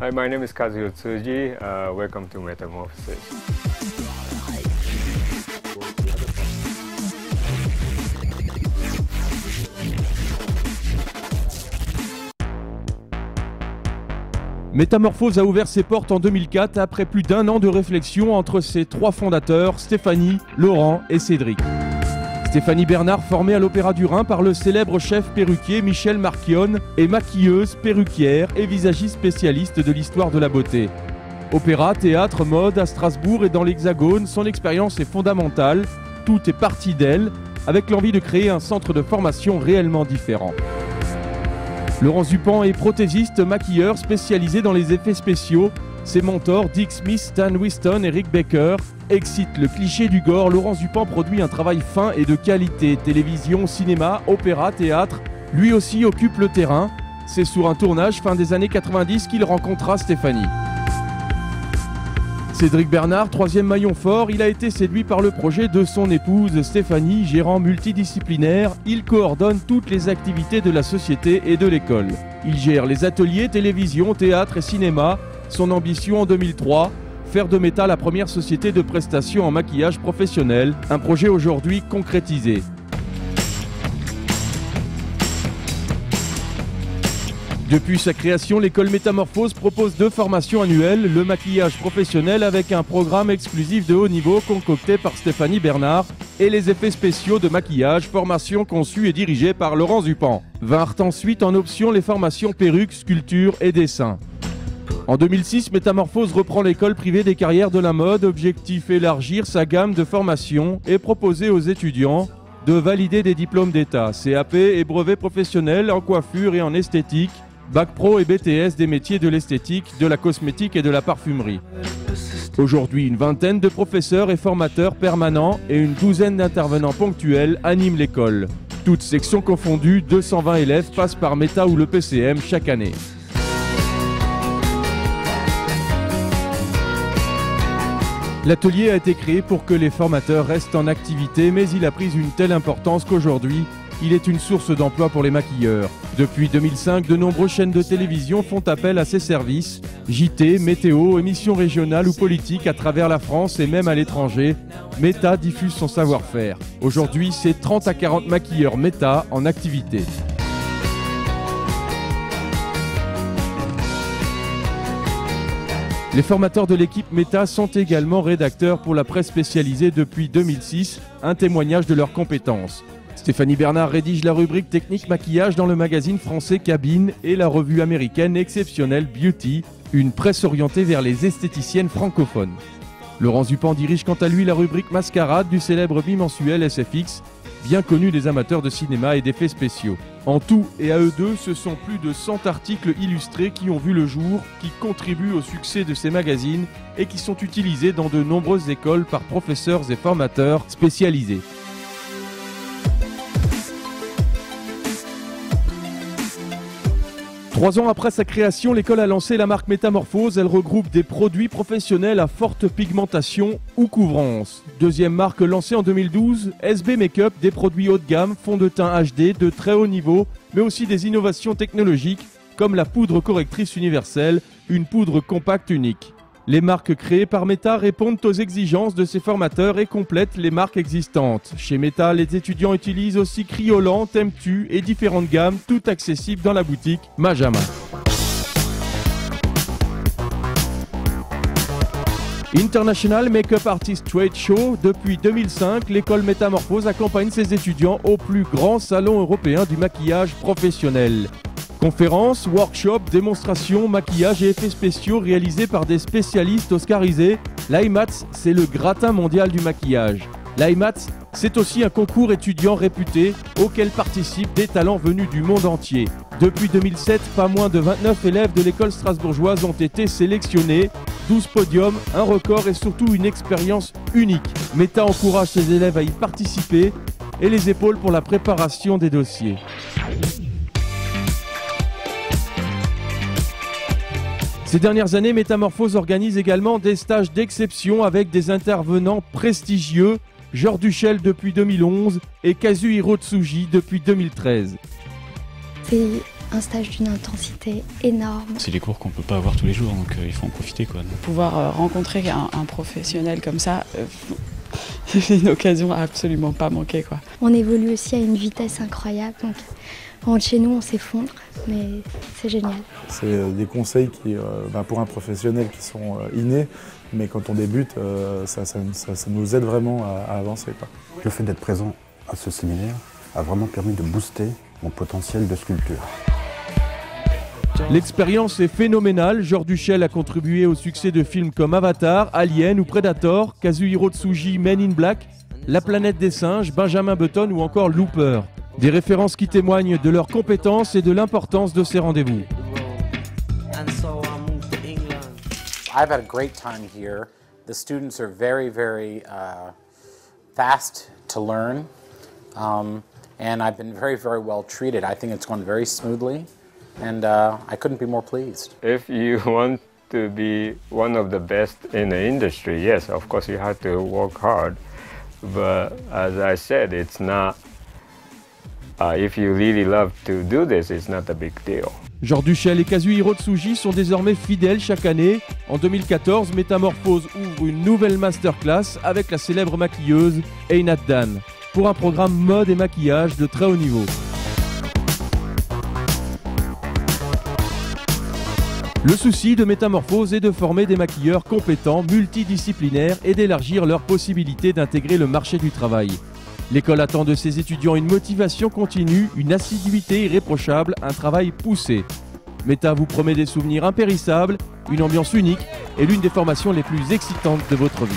Hi, my name is Kazuyo Tsuji. Welcome to Metamorphosis. Metamorphose a ouvert ses portes en 2004 après plus d'1 an de réflexion entre ses 3 fondateurs, Stéphanie, Laurent et Cédric. Stéphanie Bernard, formée à l'Opéra du Rhin par le célèbre chef perruquier Michel Marchionne, est maquilleuse, perruquière et visagiste spécialiste de l'histoire de la beauté. Opéra, théâtre, mode, à Strasbourg et dans l'Hexagone, son expérience est fondamentale. Tout est parti d'elle, avec l'envie de créer un centre de formation réellement différent. Laurent Zupan est prothésiste, maquilleur spécialisé dans les effets spéciaux. Ses mentors, Dick Smith, Stan Winston et Rick Baker, excitent le cliché du gore. Laurent Zupan produit un travail fin et de qualité. Télévision, cinéma, opéra, théâtre, lui aussi occupe le terrain. C'est sur un tournage fin des années 90 qu'il rencontra Stéphanie. Cédric Bernard, 3e maillon fort, il a été séduit par le projet de son épouse Stéphanie, gérant multidisciplinaire. Il coordonne toutes les activités de la société et de l'école. Il gère les ateliers, télévision, théâtre et cinéma. Son ambition en 2003, faire de Meta la première société de prestations en maquillage professionnel. Un projet aujourd'hui concrétisé. Depuis sa création, l'école Métamorphose propose 2 formations annuelles, le maquillage professionnel avec un programme exclusif de haut niveau concocté par Stéphanie Bernard et les effets spéciaux de maquillage, formation conçue et dirigée par Laurent Zupan. Vinrent ensuite en option les formations perruques, sculpture et dessin. En 2006, Métamorphose reprend l'école privée des carrières de la mode, objectif élargir sa gamme de formations et proposer aux étudiants de valider des diplômes d'État, CAP et brevets professionnels en coiffure et en esthétique, Bac Pro et BTS des métiers de l'esthétique, de la cosmétique et de la parfumerie. Aujourd'hui, une vingtaine de professeurs et formateurs permanents et une douzaine d'intervenants ponctuels animent l'école. Toutes sections confondues, 220 élèves passent par Meta ou le PCM chaque année. L'atelier a été créé pour que les formateurs restent en activité, mais il a pris une telle importance qu'aujourd'hui, il est une source d'emploi pour les maquilleurs. Depuis 2005, de nombreuses chaînes de télévision font appel à ses services. JT, météo, émissions régionales ou politiques à travers la France et même à l'étranger. Meta diffuse son savoir-faire. Aujourd'hui, c'est 30 à 40 maquilleurs Meta en activité. Les formateurs de l'équipe Meta sont également rédacteurs pour la presse spécialisée depuis 2006, un témoignage de leurs compétences. Stéphanie Bernard rédige la rubrique technique maquillage dans le magazine français Cabine et la revue américaine Exceptional Beauty, une presse orientée vers les esthéticiennes francophones. Laurent Zupan dirige quant à lui la rubrique mascarade du célèbre bimensuel SFX, bien connu des amateurs de cinéma et d'effets spéciaux. En tout et à eux deux, ce sont plus de 100 articles illustrés qui ont vu le jour, qui contribuent au succès de ces magazines et qui sont utilisés dans de nombreuses écoles par professeurs et formateurs spécialisés. Trois ans après sa création, l'école a lancé la marque Métamorphose. Elle regroupe des produits professionnels à forte pigmentation ou couvrance. Deuxième marque lancée en 2012, SB Makeup, des produits haut de gamme, fond de teint HD de très haut niveau, mais aussi des innovations technologiques comme la poudre correctrice universelle, une poudre compacte unique. Les marques créées par Meta répondent aux exigences de ses formateurs et complètent les marques existantes. Chez Meta, les étudiants utilisent aussi Criolan, Temptu et différentes gammes, toutes accessibles dans la boutique Majama. International Makeup Artist Trade Show. Depuis 2005, l'école Métamorphose accompagne ses étudiants au plus grand salon européen du maquillage professionnel. Conférences, workshops, démonstrations, maquillage et effets spéciaux réalisés par des spécialistes oscarisés. L'IMATS, c'est le gratin mondial du maquillage. L'IMATS, c'est aussi un concours étudiant réputé auquel participent des talents venus du monde entier. Depuis 2007, pas moins de 29 élèves de l'école strasbourgeoise ont été sélectionnés. 12 podiums, un record et surtout une expérience unique. Meta encourage ses élèves à y participer et les épaules pour la préparation des dossiers. Ces dernières années, Métamorphose organise également des stages d'exception avec des intervenants prestigieux, Georges Duchel depuis 2011 et Kazuhiro Tsuji depuis 2013. C'est un stage d'une intensité énorme. C'est des cours qu'on ne peut pas avoir tous les jours, donc il faut en profiter, quoi. Pouvoir rencontrer un professionnel comme ça, c'est une occasion à absolument pas manquer, quoi. On évolue aussi à une vitesse incroyable, donc on rentre chez nous, on s'effondre, mais c'est génial. C'est des conseils qui, pour un professionnel qui sont innés, mais quand on débute, ça nous aide vraiment à avancer, quoi. Le fait d'être présent à ce séminaire a vraiment permis de booster mon potentiel de sculpture. L'expérience est phénoménale. Georges Duchel a contribué au succès de films comme Avatar, Alien ou Predator, Kazuhiro Tsuji, Men in Black, La planète des singes, Benjamin Button ou encore Looper. Des références qui témoignent de leurs compétences et de l'importance de ces rendez-vous. I've had a great time here. The students are very, very fast to learn, and I've been very, very well treated. I think it's gone very smoothly, and I couldn't be more pleased. If you want to be one of the best in the industry, yes, of course you have to work hard. But as I said, it's not, if you really love to do this, it's not a big deal. Georges Duchel et Kazuhiro Tsuji sont désormais fidèles chaque année. En 2014, Métamorphose ouvre une nouvelle masterclass avec la célèbre maquilleuse Einat Dan pour un programme mode et maquillage de très haut niveau. Le souci de Métamorphose est de former des maquilleurs compétents, multidisciplinaires et d'élargir leurs possibilités d'intégrer le marché du travail. L'école attend de ses étudiants une motivation continue, une assiduité irréprochable, un travail poussé. Méta vous promet des souvenirs impérissables, une ambiance unique et l'une des formations les plus excitantes de votre vie.